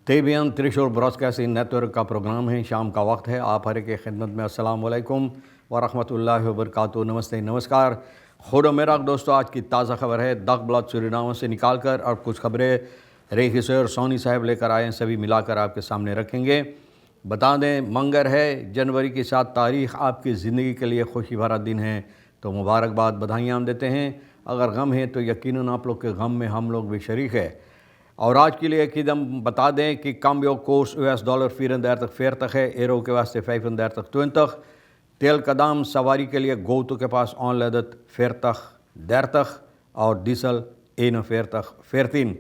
तेबियन त्रिशूल broadcasting network का programme है। शाम का वक्त है। आप हर एक खिदमत में अस्सलाम वालेकुम वरहमतुल्लाहि वबरकातुहू। नमस्ते, नमस्कार। खुद मेरा दोस्तों, आज की ताज़ा खबर है दग ब्लॉक सूरीनाम से निकाल कर और कुछ खबरें रेखी से और सोनी साहब लेकर आए हैं। सभी मिलाकर आपके सामने रखेंगे। बता दें, मंगर है, जनवरी की 7 तारीख आपकी ज़िंदगी के लिए खुशी भरा दिन है, तो मुबारकबाद, बधाइयाँ हम देते हैं। अगर गम है तो यकीनन आप लोग के गम में हम लोग भी शरीक है। और आज के लिए एकदम बता दें कि cambio koers $34,40 है, euro के वास्ते 35,20। तेल का दाम सवारी के लिए गोतो के पास ऑनलेदत 40,30 और डीजल 41,14।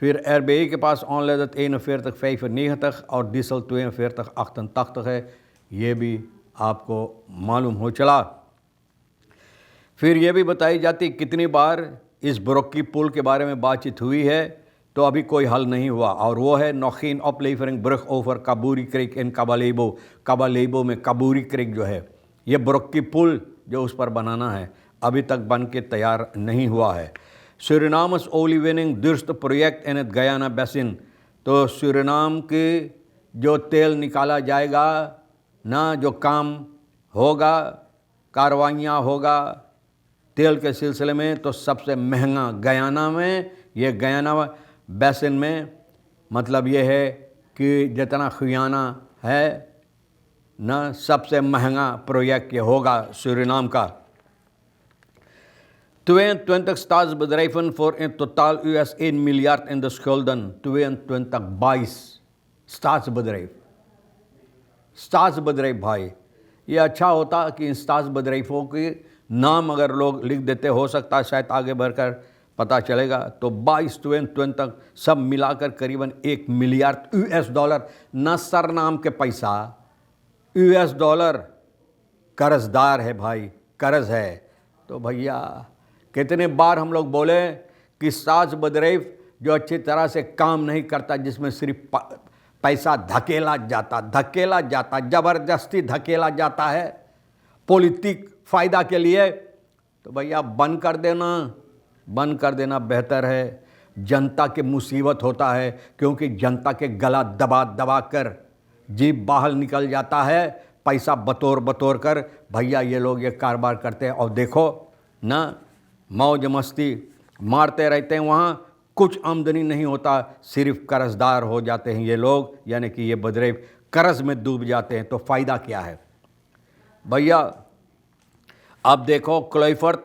फिर RBI के पास ऑनलेदत 41,95 और डीजल 42,88 है। ये भी आपको मालूम हो चला। फिर ये भी बताई जाती कितनी बार इस ब्रोकी पुल के बारे में बातचीत हुई है, तो अभी कोई हल नहीं हुआ। और वो है नौखीन ऑपलेफरिंग ब्रख ओवर काबूरी क्रिक इन काबालेबो में काबूरी क्रिक जो है, ये ब्रोकी पुल जो उस पर बनाना है, अभी तक बन के तैयार नहीं हुआ है। सूरीनामस ओलिविनिंग दुरुस्त प्रोजेक्ट इन गयाना बेसिन, तो सूरीनाम के जो तेल निकाला जाएगा ना, जो काम होगा, कार्रवाइयाँ होगा तेल के सिलसिले में, तो सबसे महंगा गयाना में, ये गयाना बेसिन में, मतलब ये है कि जितना खुयाना है ना, सबसे महंगा प्रोजेक्ट ये होगा सूरीनाम का। 22 staatsbedrijven voor in totaal US 1 miljard in de schulden. 22 staatsbedrijf भाई, ये अच्छा होता कि इन staatsbedrijfों के नाम अगर लोग लिख देते, हो सकता है शायद आगे बढ़कर पता चलेगा। तो 22 तक सब मिलाकर करीबन 1 मिलियर्ड US डॉलर, न सरनाम के पैसा, US डॉलर कर्जदार है भाई, कर्ज है। तो भैया कितने बार हम लोग बोले कि staatsbedrijf जो अच्छी तरह से काम नहीं करता, जिसमें सिर्फ पैसा धकेला जाता, ज़बरदस्ती धकेला जाता है पॉलिटिक फ़ायदा के लिए, तो भैया बंद कर देना बेहतर है। जनता के मुसीबत होता है, क्योंकि जनता के गला दबा कर जीभ बाहर निकल जाता है, पैसा बतौर कर भैया ये लोग ये कारोबार करते हैं। और देखो ना, मौज मस्ती मारते रहते हैं, वहाँ कुछ आमदनी नहीं होता, सिर्फ कर्जदार हो जाते हैं ये लोग, यानी कि ये बदरेव कर्ज में डूब जाते हैं। तो फ़ायदा क्या है भैया? अब देखो, क्लाइफर्थ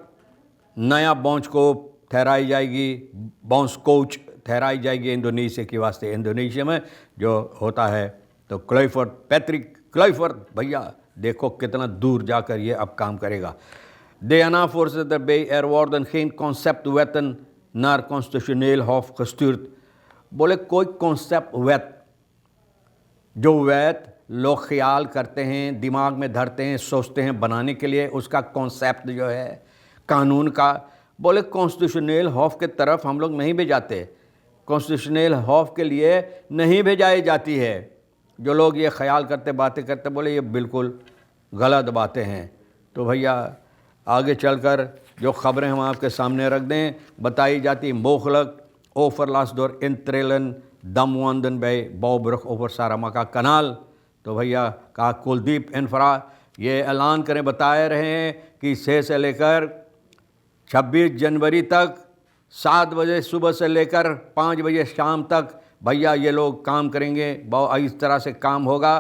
नया बॉन्च को ठहराई जाएगी, बॉन्च कोच ठहराई जाएगी इंडोनेशिया के वास्ते। इंडोनेशिया में जो होता है, तो पैट्रिक क्लाइफर्थ भैया देखो कितना दूर जाकर ये अब काम करेगा। DNA voorzitter bij er worden geen conceptwetten naar constitutioneel hof gestuurd। बोले कोई कॉन्सेप्ट वेट, जो वेट लोग ख्याल करते हैं, दिमाग में धरते हैं, सोचते हैं बनाने के लिए, उसका कॉन्सेप्ट जो है कानून का, बोले कॉन्स्टिट्यूशनल हॉफ के तरफ हम लोग नहीं भेजाते, कॉन्स्टिट्यूशनल हॉफ के लिए नहीं भेजाई जाती है। जो लोग ये ख्याल करते, बातें करते, बोले ये बिल्कुल गलत बातें हैं। तो भैया आगे चलकर जो खबरें हम आपके सामने रख दें, बताई जाती मोखलक ओफरलासडोर इंट्रेलन दमवंदन बे बॉब्रख ओवर सारामाका कनाल। तो भैया कहा कुलदीप इंफ्रा ये ऐलान करें, बताए रहे हैं कि 6 से लेकर 26 जनवरी तक 7 बजे सुबह से लेकर 5 बजे शाम तक भैया ये लोग काम करेंगे। बहुत इस तरह से काम होगा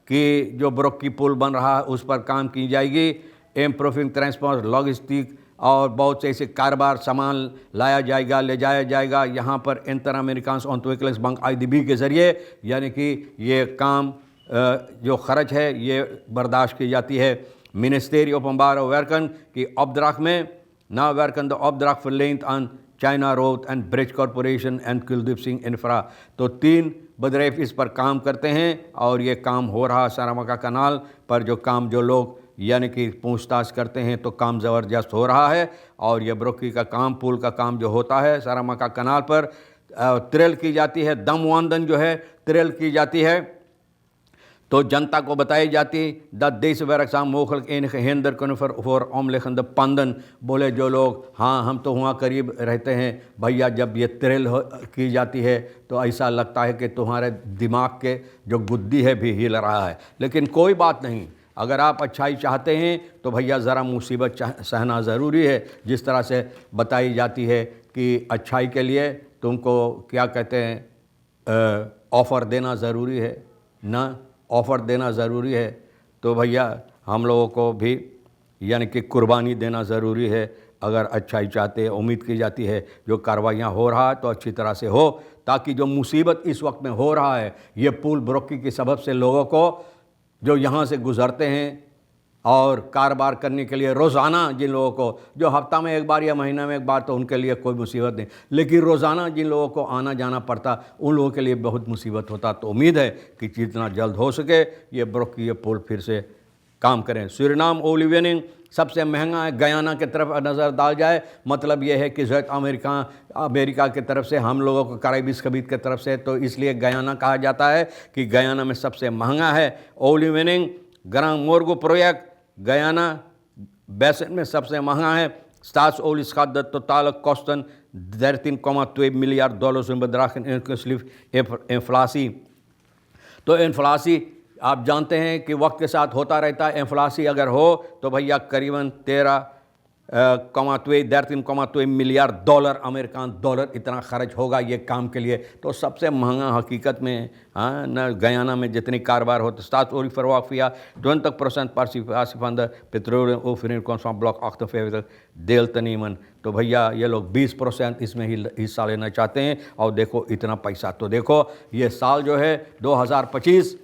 कि जो ब्रोकी पुल बन रहा है उस पर काम की जाएगी। इम्प्रूविंग ट्रांसपोर्ट, लॉजिस्टिक और बहुत से ऐसे कारोबार, सामान लाया जाएगा, ले जाया जाएगा यहाँ पर इंटर अमेरिकान ऑन्टोविकल्स बैंक IDB के ज़रिए, यानी कि ये काम जो ख़र्च है ये बर्दाश्त की जाती है। मिनिस्ट्री ऑफ अम्बारो वर्कन की ऑब्द्राक में ना वर्कन द ऑब्द्राक for on China road and bridge corporation and Kuldeep Singh infra. तो 3 बदरेफ इस पर काम करते हैं और ये काम हो रहा सारामाका कनाल पर। जो काम जो लोग यानी कि पूछताछ करते हैं, तो काम ज़बरदस्त हो रहा है। और ये ब्रोकी का काम, पुल का काम जो होता है सारामाका कनाल पर, त्रेल की जाती है, दमवांदन जो है त्रेल की जाती है। तो जनता को बताई जाती द देश वरकसाम मोखल इन हेंदर फॉर ओमलेखंद पंदन, बोले जो लोग हाँ हम तो वहाँ करीब रहते हैं भैया, जब ये त्रेल की जाती है तो ऐसा लगता है कि तुम्हारे दिमाग के जो गुद्दी है भी हिल रहा है। लेकिन कोई बात नहीं, अगर आप अच्छाई चाहते हैं तो भैया ज़रा मुसीबत सहना ज़रूरी है। जिस तरह से बताई जाती है कि अच्छाई के लिए तुमको क्या कहते हैं, ऑफ़र देना ज़रूरी है ना, ऑफ़र देना ज़रूरी है। तो भैया हम लोगों को भी यानी कि कुर्बानी देना ज़रूरी है। अगर अच्छाई चाहते हैं, उम्मीद की जाती है जो कार्रवाइयाँ हो रहा है तो अच्छी तरह से हो, ताकि जो मुसीबत इस वक्त में हो रहा है ये पुल ब्रोकी के सबब से लोगों को जो यहाँ से गुज़रते हैं और कारोबार करने के लिए रोज़ाना जिन लोगों को जो हफ्ता में एक बार या महीना में एक बार तो उनके लिए कोई मुसीबत नहीं, लेकिन रोज़ाना जिन लोगों को आना जाना पड़ता उन लोगों के लिए बहुत मुसीबत होता। तो उम्मीद है कि जितना जल्द हो सके ये ब्रोकी ये पुल फिर से काम करें। सूरीनाम ओलिवियनिंग सबसे महंगा है, गयाना की तरफ नज़र डाल जाए, मतलब ये है कि अमेरिका की तरफ से हम लोगों को कैरिबिस खबीज की तरफ से, तो इसलिए गयाना कहा जाता है कि गयाना में सबसे महंगा है। ओलिवियनिंग ग्रांड मोर्गो प्रोजेक्ट गयाना बेसन में सबसे महंगा है। Staatsolie schat de totale kosten $13,2 miljard in bedrag inclusief inflatie। तो इन्फ्लासी आप जानते हैं कि वक्त के साथ होता रहता है। इन्फ्लासी अगर हो तो भैया करीबन 13,2 मिलियर्ड डॉलर अमेरिकन डॉलर इतना खर्च होगा ये काम के लिए। तो सबसे महंगा हकीकत में हाँ न गयाना में जितनी कारोबार होता Staatsolie verwacht via 20% participatie van de petroleumoefening komt van blok 48 deel te nemen। तो भैया ये लोग 20% इसमें ही हिस्सा लेना चाहते हैं। और देखो इतना पैसा, तो देखो ये साल जो है 2025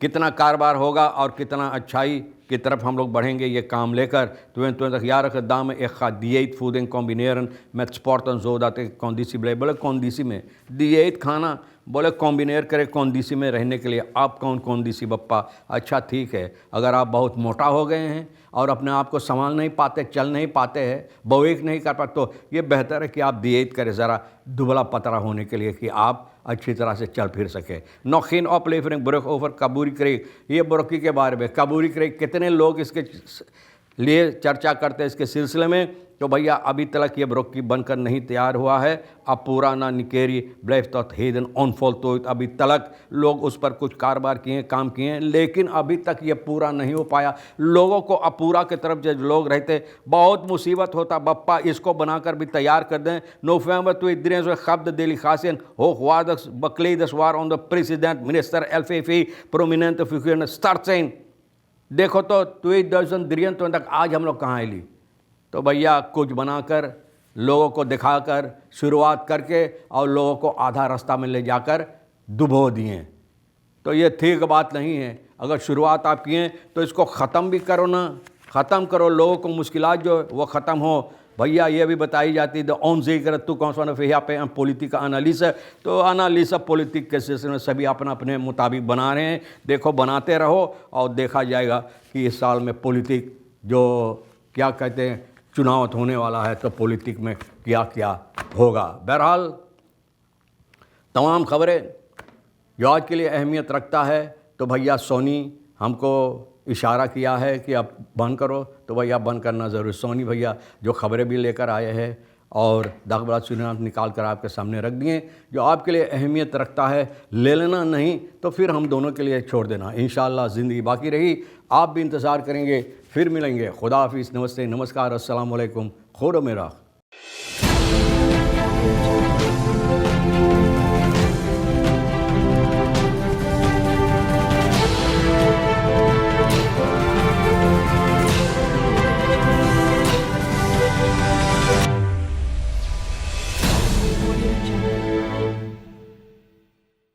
कितना कारोबार होगा और कितना अच्छाई की तरफ हम लोग बढ़ेंगे ये काम लेकर। 22 jaar gedaan ik ga dieetvoeding combineren met sporten zodat ik conditie blijf। बोले कंडीसी में डिएट खाना, बोले कॉम्बिनेर करें कंडीसी में रहने के लिए। आप कौन कंडीसी बप्पा? अच्छा ठीक है, अगर आप बहुत मोटा हो गए हैं और अपने आप को संभाल नहीं पाते, चल नहीं पाते हैं, बवेक नहीं कर पाते, तो ये बेहतर है कि आप डिएट करें ज़रा दुबला पतला होने के लिए कि आप अच्छी तरह से चल फिर सके। नौखीन ऑपलेफरिंग ब्रोक ओवर कबूरी क्रेक, ये ब्रोकी के बारे में कबूरी क्रेक कितने लोग इसके लिए चर्चा करते हैं इसके सिलसिले में। तो भैया अभी तक ये ब्रोकी बनकर नहीं तैयार हुआ है। अब पुराना निकेरी ब्लेफ तो हेदन ऑनफॉल, तो अभी तक लोग उस पर कुछ कारोबार किए, काम किए, लेकिन अभी तक ये पूरा नहीं हो पाया। लोगों को अपूरा की तरफ जो लोग रहते बहुत मुसीबत होता बप्पा, इसको बनाकर भी तैयार कर दें। नवंबर तो इधर जो खब्द दिली खासियन हो वादस बकलीदस war on the president minister एल्फेफी प्रोमिनेंट फिगर स्टार्ट। देखो तो 2003 तक आज हम लोग कहाँ ली। तो भैया कुछ बनाकर लोगों को दिखाकर शुरुआत करके और लोगों को आधा रास्ता में ले जाकर डुबो दिए। तो ये ठीक बात नहीं है। अगर शुरुआत आप किए तो इसको ख़त्म भी करो ना, ख़त्म करो, लोगों को मुश्किलात जो वो ख़त्म हो। भैया ये भी बताई जाती है ऑन जिक्र तू कौन सा यहाँ पे पॉलिटिक एनालिस है, तो एनालिस पॉलिटिक के सिलसिले में सभी अपना अपने मुताबिक बना रहे हैं। देखो बनाते रहो और देखा जाएगा कि इस साल में पॉलिटिक जो क्या कहते हैं चुनाव होने वाला है, तो पॉलिटिक में क्या क्या होगा। बहरहाल तमाम खबरें जो आज के लिए अहमियत रखता है, तो भैया सोनी हमको इशारा किया है कि आप बंद करो, तो भैया बंद करना ज़रूर। सोनी भैया जो खबरें भी लेकर आए हैं और दागबरात सूरीनाम निकाल कर आपके सामने रख दिए, जो आपके लिए अहमियत रखता है ले लेना, नहीं तो फिर हम दोनों के लिए छोड़ देना। इंशाअल्लाह ज़िंदगी बाकी रही, आप भी इंतज़ार करेंगे, फिर मिलेंगे। खुदा हाफिज़, नमस्ते, नमस्कार, अस्सलाम वालेकुम, खुदा मेरा।